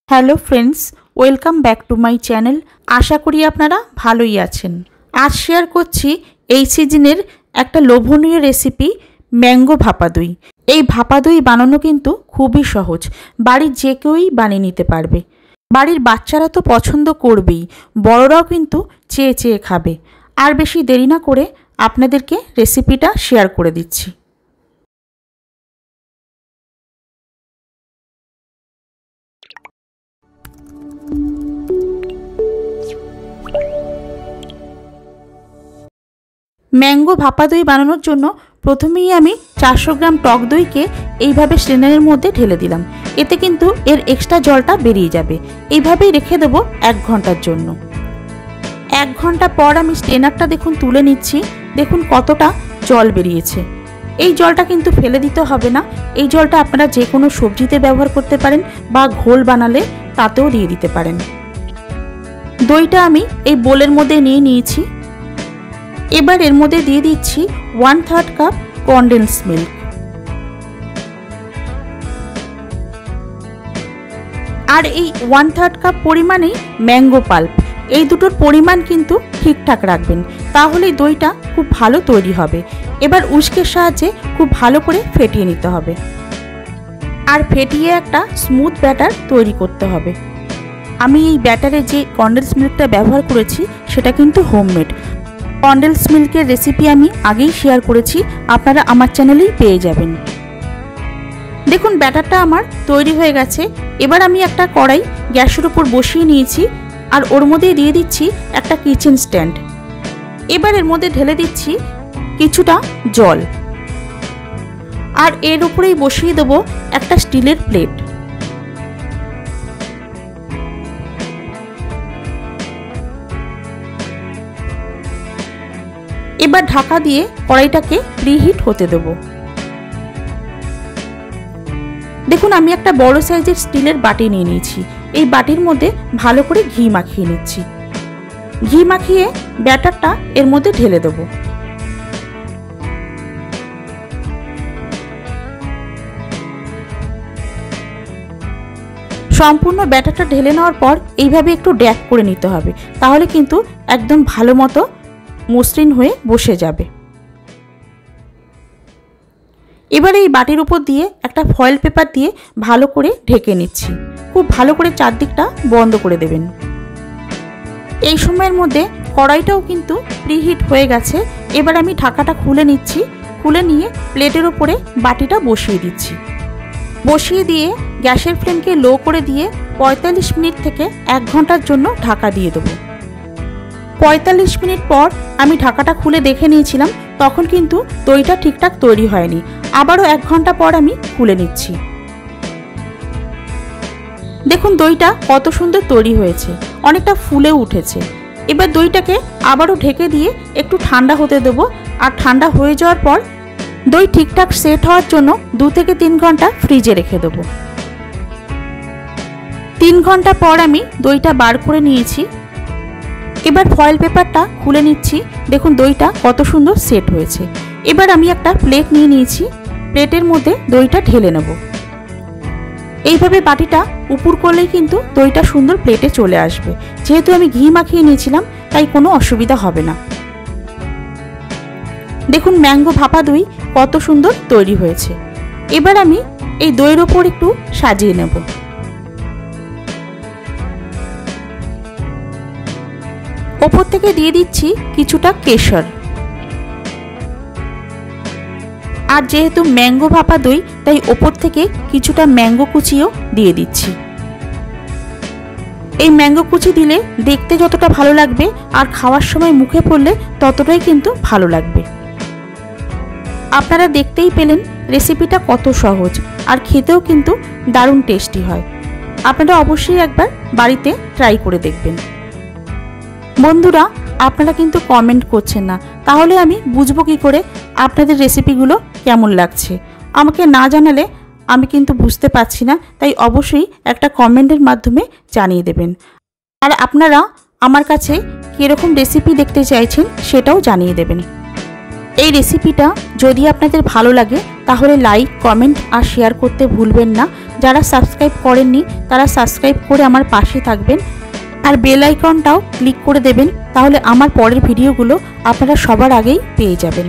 Hello friends, welcome back to my channel. আশা করি আপনারা ভালোই আছেন। আজ শেয়ার করছি এই সিজনের একটা লোভনীয় রেসিপি, ম্যাঙ্গো ভাপা দই। এই ভাপা দই বানানো কিন্তু খুবই সহজ, বাড়ির যে কেউই বানিয়ে নিতে পারবে। বাড়ির বাচ্চারা তো পছন্দ করবেই, বড়রাও কিন্তু চেয়ে চেয়ে খাবে। আর বেশি দেরি না করে আপনাদেরকে রেসিপিটা শেয়ার করে দিচ্ছি। ম্যাঙ্গো ভাপা দই বানানোর জন্য প্রথমেই আমি 400 গ্রাম টক দইকে এইভাবে স্ট্রেনারের মধ্যে ঢেলে দিলাম। এতে কিন্তু এর এক্সট্রা জলটা বেরিয়ে যাবে। এইভাবেই রেখে দেবো 1 ঘন্টার জন্য। 1 ঘন্টা পর আমি স্ট্রেনারটা দেখুন তুলে নিচ্ছি। দেখুন কতটা জল বেরিয়েছে। এই জলটা কিন্তু ফেলে দিতে হবে না। এই জলটা আপনারা যে কোনো সবজিতে ব্যবহার করতে পারেন বা ঘোল বানালে তাতেও দিয়ে দিতে পারেন। দইটা আমি এই বোলের মধ্যে নিয়ে নিয়েছি। এবার এর মধ্যে দিয়ে দিচ্ছি 1/3 কাপ কনডেন্স মিল্ক। আর এই 1/3 কাপ পরিমাণেই ম্যাঙ্গো পাল্প। এই দুটোর পরিমাণ কিন্তু ঠিকঠাক রাখবেন, তাহলেই দইটা খুব ভালো তৈরি হবে। এবার উস্কের সাহায্যে খুব ভালো করে ফেটিয়ে নিতে হবে। আর ফেটিয়ে একটা স্মুথ ব্যাটার তৈরি করতে হবে। আমি এই ব্যাটারে যে কনডেন্স মিল্কটা ব্যবহার করেছি সেটা কিন্তু হোমমেড। কনডেন্স মিল্কের রেসিপি আমি আগেই শেয়ার করেছি, আপনারা আমার চ্যানেলেই পেয়ে যাবেন। দেখুন ব্যাটারটা আমার তৈরি হয়ে গেছে। এবার আমি একটা কড়াই গ্যাসের উপর বসিয়ে নিয়েছি আর ওর মধ্যে দিয়ে দিচ্ছি একটা কিচেন স্ট্যান্ড। এবার এর মধ্যে ঢেলে দিচ্ছি কিছুটা জল আর এর উপরেই বসিয়ে দেবো একটা স্টিলের প্লেট। এবার ঢাকা দিয়ে কড়াইটাকে প্রিহিট হতে দেব। দেখুন আমি একটা বড় সাইজের স্টিলের বাটি নিয়ে নিয়েছি। এই বাটির মধ্যে ভালো করে ঘি মাখিয়ে নিচ্ছি। ঘি মাখিয়ে ব্যাটারটা এর মধ্যে ঢেলে দেব। সম্পূর্ণ ব্যাটারটা ঢেলে নেওয়ার পর এইভাবে একটু ড্যাপ করে নিতে হবে, তাহলে কিন্তু একদম ভালো মতো মসৃণ হয়ে বসে যাবে। এবার এই বাটির উপর দিয়ে একটা ফয়েল পেপার দিয়ে ভালো করে ঢেকে নিচ্ছি। খুব ভালো করে চারদিকটা বন্ধ করে দেবেন। এই সময়ের মধ্যে কড়াইটাও কিন্তু প্রিহিট হয়ে গেছে। এবার আমি ঢাকাটা খুলে নিচ্ছি। খুলে নিয়ে প্লেটের উপরে বাটিটা বসিয়ে দিচ্ছি। বসিয়ে দিয়ে গ্যাসের ফ্লেমকে লো করে দিয়ে 45 মিনিট থেকে 1 ঘন্টার জন্য ঢাকা দিয়ে দেবো। 45 মিনিট পর আমি ঢাকাটা খুলে দেখে নিয়েছিলাম, তখন কিন্তু দইটা ঠিকঠাক তৈরি হয়নি। আবারও 1 ঘন্টা পর আমি খুলে নিচ্ছি। দেখুন দইটা কত সুন্দর তৈরি হয়েছে, অনেকটা ফুলে উঠেছে। এবার দইটাকে আবারও ঢেকে দিয়ে একটু ঠান্ডা হতে দেবো। আর ঠান্ডা হয়ে যাওয়ার পর দই ঠিকঠাক সেট হওয়ার জন্য 2 থেকে 3 ঘন্টা ফ্রিজে রেখে দেবো। 3 ঘন্টা পর আমি দইটা বার করে নিয়েছি। এবার ফয়েল পেপারটা খুলে নিচ্ছি। দেখুন দইটা কত সুন্দর সেট হয়েছে। এবার আমি একটা প্লেট নিয়ে নিয়েছি। প্লেটের মধ্যে দইটা ঢেলে নেব। এইভাবে বাটিটা উপর করলেই কিন্তু দইটা সুন্দর প্লেটে চলে আসবে। যেহেতু আমি ঘি মাখিয়ে নিয়েছিলাম তাই কোনো অসুবিধা হবে না। দেখুন ম্যাঙ্গো ভাপা দই কত সুন্দর তৈরি হয়েছে। এবার আমি এই দইয়ের ওপর একটু সাজিয়ে নেব। ওপর থেকে দিয়ে দিচ্ছি কিছুটা কেশর। আর যেহেতু ম্যাঙ্গো ভাপা দই তাই ওপর থেকে কিছুটা ম্যাঙ্গো কুচিও দিয়ে দিচ্ছি। এই ম্যাঙ্গো কুচি দিলে দেখতে যতটা ভালো লাগবে আর খাওয়ার সময় মুখে পড়লে ততটাই কিন্তু ভালো লাগবে। আপনারা দেখতেই পেলেন রেসিপিটা কত সহজ আর খেতেও কিন্তু দারুণ টেস্টি হয়। আপনারা অবশ্যই একবার বাড়িতে ট্রাই করে দেখবেন। বন্ধুরা আপনারা কিন্তু কমেন্ট করছেন না, তাহলে আমি বুঝবো কি করে আপনাদের রেসিপিগুলো কেমন লাগছে। আমাকে না জানালে আমি কিন্তু বুঝতে পারছি না, তাই অবশ্যই একটা কমেন্টের মাধ্যমে জানিয়ে দেবেন। আর আপনারা আমার কাছে কীরকম রেসিপি দেখতে চাইছেন সেটাও জানিয়ে দেবেন। এই রেসিপিটা যদি আপনাদের ভালো লাগে তাহলে লাইক, কমেন্ট আর শেয়ার করতে ভুলবেন না। যারা সাবস্ক্রাইব করেননি তারা সাবস্ক্রাইব করে আমার পাশে থাকবেন আর বেল আইকনটাও ক্লিক করে দেবেন, তাহলে আমার পরের ভিডিওগুলো আপনারা সবার আগেই পেয়ে যাবেন।